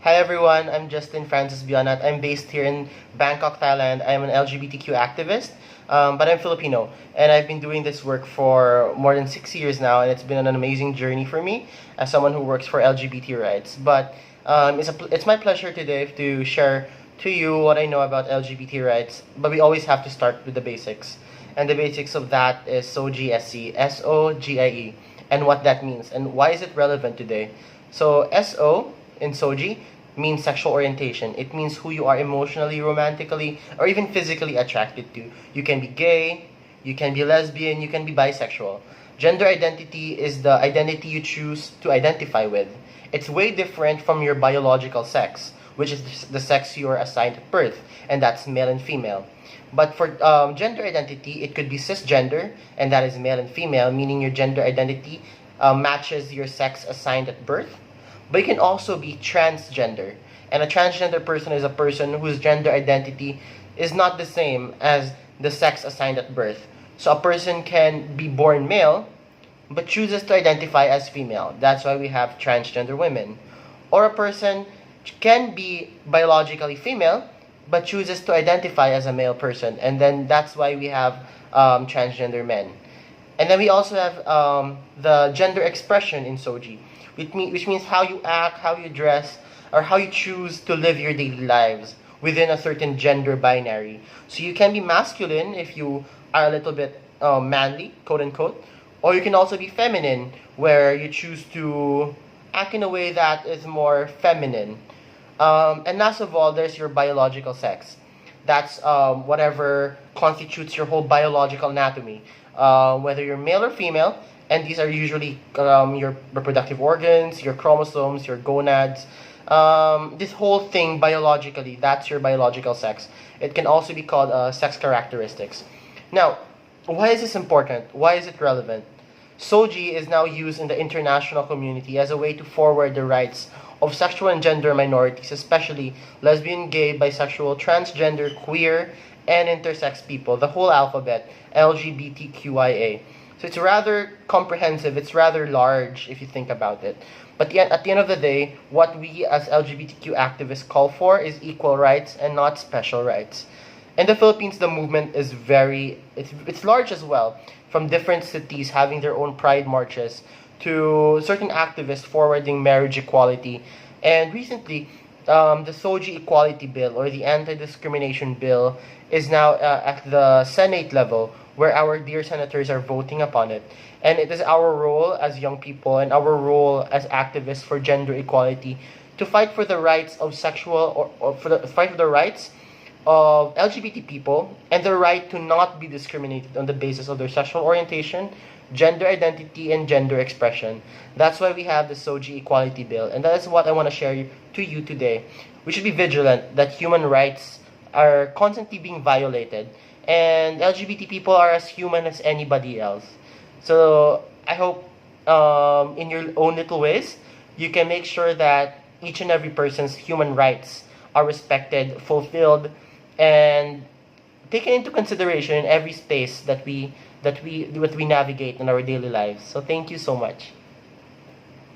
Hi everyone, I'm Justin Francis Bionat. I'm based here in Bangkok, Thailand. I'm an LGBTQ activist, but I'm Filipino, and I've been doing this work for more than 6 years now, and it's been an amazing journey for me as someone who works for LGBT rights. But it's my pleasure today to share to you what I know about LGBT rights, but we always have to start with the basics. And the basics of that is SOGIE, SOGIE, and what that means, and why is it relevant today. So SO in SOGI means sexual orientation. It means who you are emotionally, romantically, or even physically attracted to. You can be gay, you can be lesbian, you can be bisexual. Gender identity is the identity you choose to identify with. It's way different from your biological sex, which is the sex you are assigned at birth, and that's male and female. But for gender identity, it could be cisgender, and that is male and female, meaning your gender identity matches your sex assigned at birth. But you can also be transgender. And a transgender person is a person whose gender identity is not the same as the sex assigned at birth. So a person can be born male, but chooses to identify as female. That's why we have transgender women. Or a person can be biologically female, but chooses to identify as a male person. And then that's why we have transgender men. And then we also have the gender expression in SOGI, which means how you act, how you dress, or how you choose to live your daily lives within a certain gender binary. So you can be masculine if you are a little bit manly, quote unquote, or you can also be feminine, where you choose to act in a way that is more feminine. And last of all, there's your biological sex. That's whatever constitutes your whole biological anatomy, whether you're male or female, and these are usually your reproductive organs, your chromosomes, your gonads. This whole thing biologically, that's your biological sex. It can also be called sex characteristics. Now, why is this important? Why is it relevant? SOGI is now used in the international community as a way to forward the rights of sexual and gender minorities, especially lesbian, gay, bisexual, transgender, queer, and intersex people, the whole alphabet, LGBTQIA. So it's rather comprehensive, it's rather large if you think about it. But yet, at the end of the day, what we as LGBTQ activists call for is equal rights and not special rights. In the Philippines, the movement is it's large as well, from different cities having their own pride marches to certain activists forwarding marriage equality. And recently, the SOGI Equality Bill, or the Anti-Discrimination Bill, is now at the Senate level, where our dear senators are voting upon it. And it is our role as young people and our role as activists for gender equality to fight for the rights of fight for the rights of LGBT people and the right to not be discriminated on the basis of their sexual orientation, gender identity, and gender expression. That's why we have the SOGI Equality Bill, and that is what I want to share to you today. We should be vigilant that human rights are constantly being violated, and LGBT people are as human as anybody else. So I hope in your own little ways, you can make sure that each and every person's human rights are respected, fulfilled, and taken into consideration in every space that we navigate in our daily lives. So thank you so much.